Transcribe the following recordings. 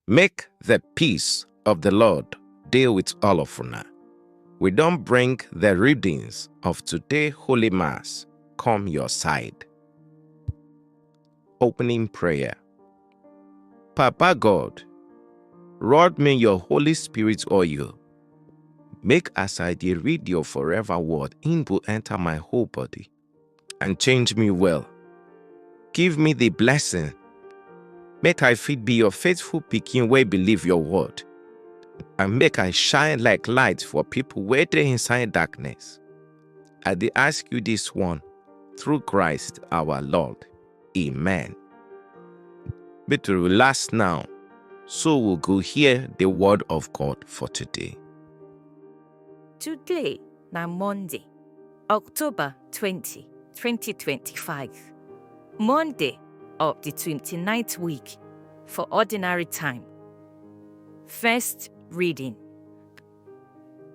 Make the peace of the Lord deal with all of una. We don't bring the readings of today Holy Mass come your side. Opening prayer. Papa God, rod me your Holy Spirit oil. Make as I dey read your forever word, in will enter my whole body and change me well. Give me the blessing. Make I fit be your faithful pikin wey believe your word. And make I shine like light for people wey dey inside darkness. I dey ask you this one through Christ our Lord. Amen. But to relax now, so we'll go hear the word of God for today. Today, na Monday, October 20, 2025. Monday of the 29th week for ordinary time. First reading.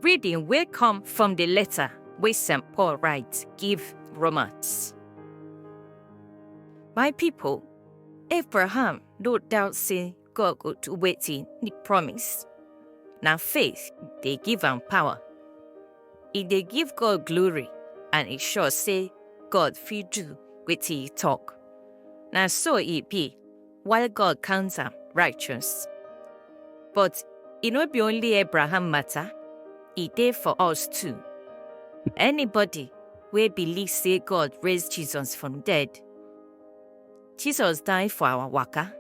Reading will come from the letter which St. Paul writes, give Romans. My people, Abraham no doubt say God go to wetin he promise. Now faith, they give am power. If they give God glory, and it sure say God fit do wetin he talk. Now so it be, while God counts am righteous. But it no be only Abraham matter, it dey for us too. Anybody wey believe say God raised Jesus from dead. Jesus died for our waka,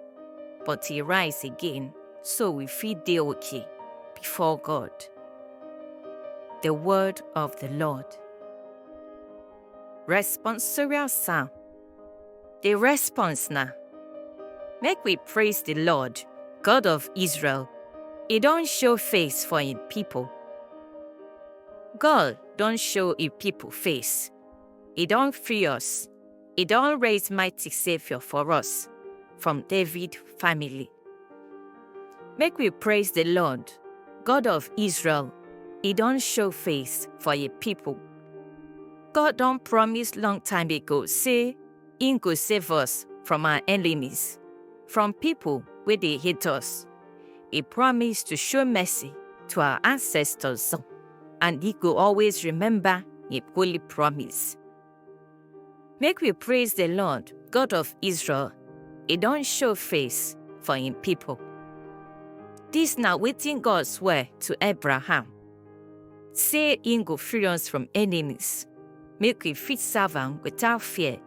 but he rise again, so we fit dey okay before God. The word of the Lord. Responsorial Psalm. The response now. Make we praise the Lord, God of Israel. He don't show face for his people. God don't show his people face. He don't free us. He don't raise mighty Savior for us from David family. Make we praise the Lord, God of Israel. He don't show face for his people. God don't promise long time ago, say, he go save us from our enemies, from people where they hate us. He promised to show mercy to our ancestors, and he go always remember his holy promise. Make we praise the Lord, God of Israel. He don't show face for him people. This now wetin God swear to Abraham. Say he go free us from enemies. Make we fit serve him without fear,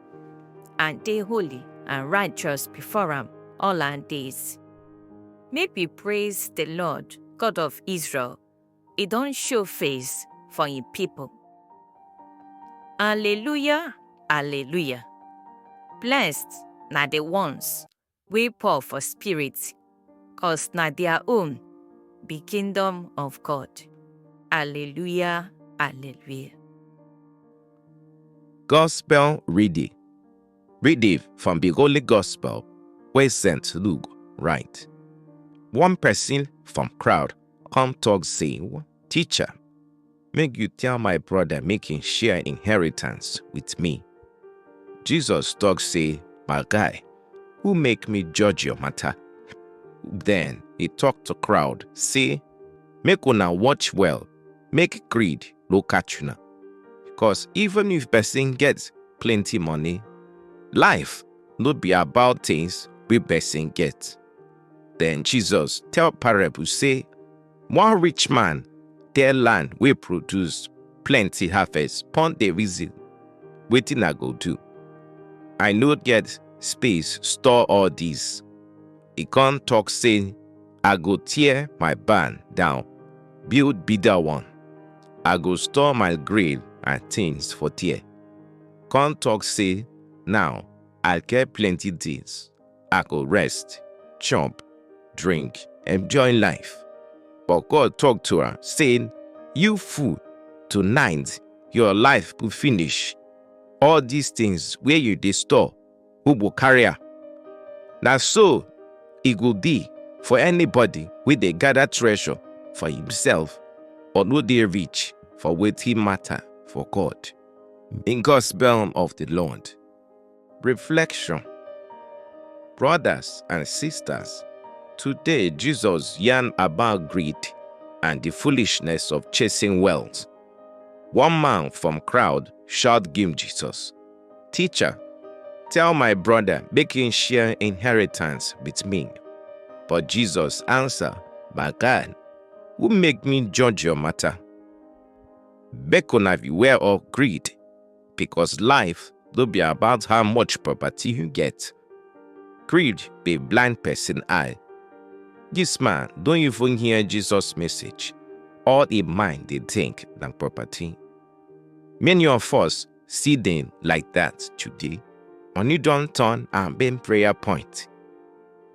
and dey holy and righteous before him all our days. Make we praise the Lord, God of Israel. He don't show face for him people. Alleluia, alleluia. Blessed na the ones we poor for spirit, cause na their own be kingdom of God. Alleluia, alleluia. Gospel reading. Reading from the Holy Gospel where St. Luke write. One person from crowd come talk say, Teacher, make you tell my brother make him share inheritance with me. Jesus talk say, my guy, who make me judge your matter? Then he talk to crowd, say, make una watch well, make greed no catch una. Because even if person gets plenty money, life no be about things we person get. Then Jesus tell parable say, one rich man their land will produce plenty harvest pon the reason wetin I go do. I no get space store all this. He can't talk say, I go tear my barn down, build bigger one. I go store my grain and things for there. Can't talk say, now I get plenty things. I go rest, chop, drink, enjoy life. But God talked to her, saying, you fool, tonight your life will finish. All these things where you dey store, who will carry her? Now so it will be for anybody with they gather treasure for himself, or no they reach for wetin matter for God. In Gospel of the Lord. Reflection. Brothers and sisters, Today, Jesus yarned about greed and the foolishness of chasing wealth. One man from crowd shouted Jesus, "Teacher, tell my brother make him share inheritance with me." But Jesus answered, "My God, who make me judge your matter? Make una beware of greed, because life don't be about how much property you get. Greed be blind person eye." This man don't even hear Jesus' message. All in mind they think than property. Many of us see them like that today. When you don't turn and been prayer point.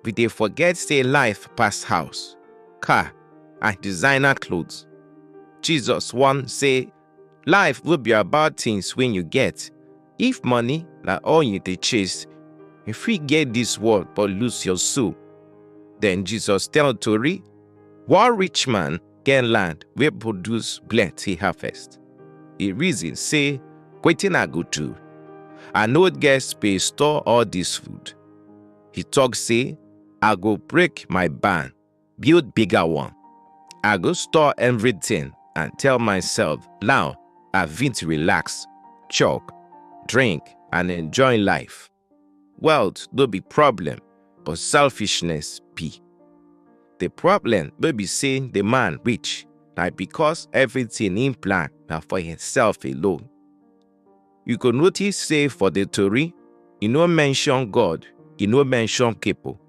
We they forget say life pass house, car, and designer clothes. Jesus once say life will be about things when you get. If money like all you they chase, if we get this world but lose your soul. Then Jesus tell Tori, one rich man get land will produce plenty harvest. He reason say, "Wetin I go do? I no get space store all this food." He talk say, "I go break my barn, build bigger one. I go store everything and tell myself, now I fit relax, chop, drink, and enjoy life." Wealth no be problem, but selfishness be. The problem may be saying the man rich, like because everything in plan now for himself alone. You could notice say for the Tory, you no mention God, you no mention people.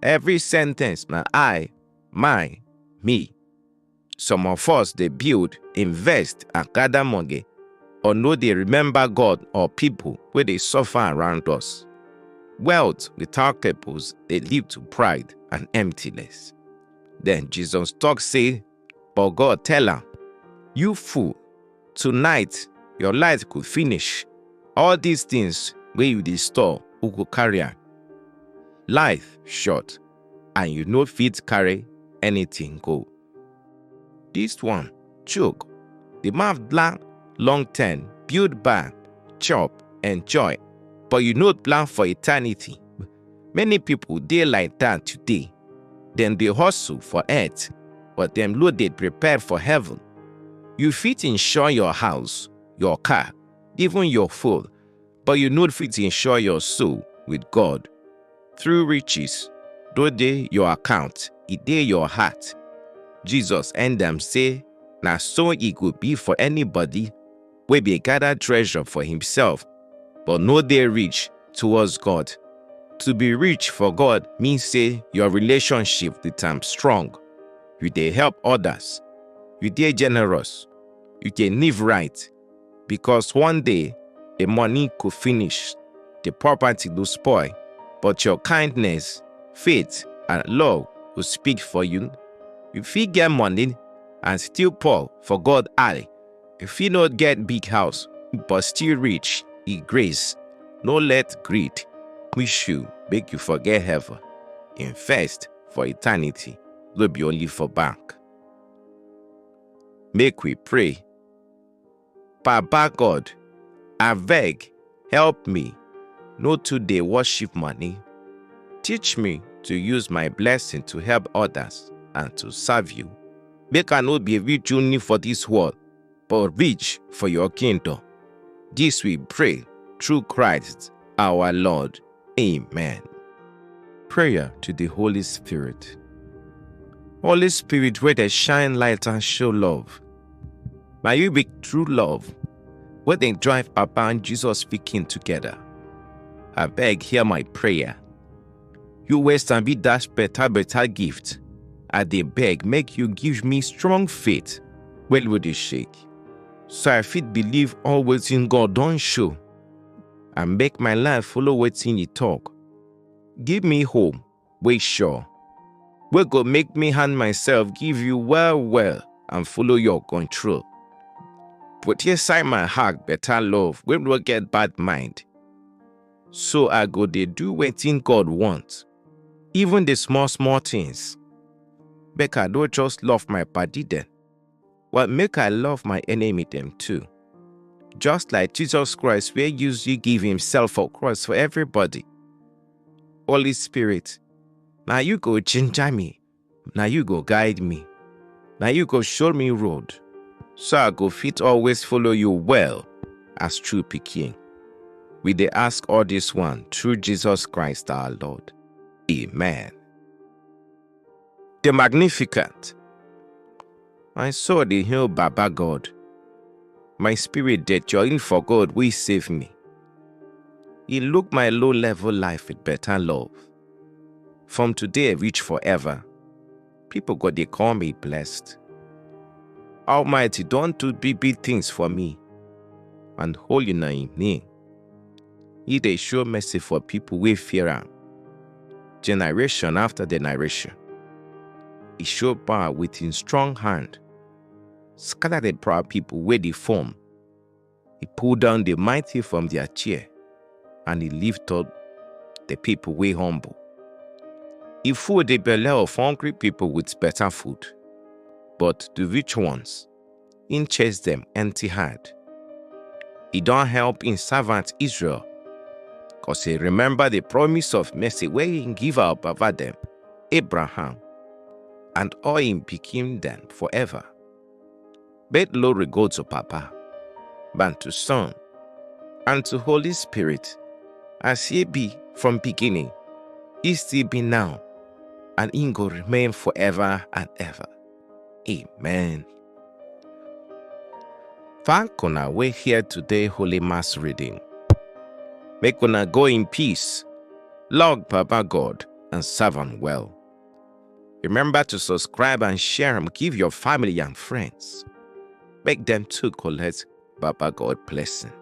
Every sentence na I, my, me. Some of us they build, invest, and gather money, or no they remember God or people where they suffer around us. Wealth without purpose, they live to pride and emptiness. Then Jesus talk say, but God tell him, "You fool, tonight your light could finish. All these things where you dey store, who could carry am? Life short, and you no fit carry anything go." This one choke. The man plan long term, build back, chop, enjoy, but you no plan for eternity. Many people dey like that today. Then they hustle for earth, but them no dey prepare for heaven. You fit insure your house, your car, even your food, but you no fit insure your soul with God. Through riches, though dey your account, it dey your heart. Jesus end them say, "Na so it could be for anybody wey be gather treasure for himself, but no dey rich towards God." To be rich for God means say your relationship with Him strong. You dey help others. You dey generous. You dey live right. Because one day, the money could finish, the property will spoil, but your kindness, faith, and love will speak for you. You fit get money and still poor for God eye. You fit not get big house, but still rich in grace. No let greed push you, make you forget heaven. Invest for eternity, no be only for bank. Make we pray. Papa God, abeg, help me not to dey worship money. Teach me to use my blessing to help others and to serve you. Make I not be rich only for this world, but rich for your kingdom. This we pray through Christ our Lord. Amen. Prayer to the Holy Spirit. Holy Spirit, where they shine light and show love. May you be true love, where they drive Papa and Jesus speaking together. I beg, hear my prayer. You waste and be that better gift. I dey beg, make you give me strong faith, well with the shake. So I fit believe all wetin God don't show, and make my life follow wetin He talk. Give me hope, wait sure. We go make me hand myself, give you well, and follow your control. Put inside my heart better love, we will get bad mind. So I go dey do wetin God want, even the small things. Make I don't just love my padi them, but make I love my enemy them too. Just like Jesus Christ, where usually give Himself for cross for everybody. Holy Spirit, Now you go ginger me. Now you go guide me. Now you go show me road. So I go fit always follow you well as true Pidgin. We dey ask all this one through Jesus Christ our Lord. Amen. The Magnificent. My soul dey hail Baba God. My spirit dey join for God we save me. He look my low level life with better love. From today reach forever, people go dey call me blessed. Almighty don't do big things for me, and holy na him name. He dey show mercy for people wey fear am, generation after generation. He show power with his strong hand, scatter the proud people wey dey form. He pull down the mighty from their chair, and he lift up the people wey humble. He full the belly of hungry people with better food, but the rich ones, he chase them empty-handed. He don't help in servant Israel, cause he remember the promise of mercy where he give our Baba them, Abraham, and all him Pidgin them forever. But glory go to Papa, and to Son, and to Holy Spirit, as he be from beginning, he still be now, and he go remain forever and ever. Amen. Thank una we hear today Holy Mass reading. Make una go in peace, love Papa God, and serve him well. Remember to subscribe and share and give your family and friends. Make them too collect Papa God blessing.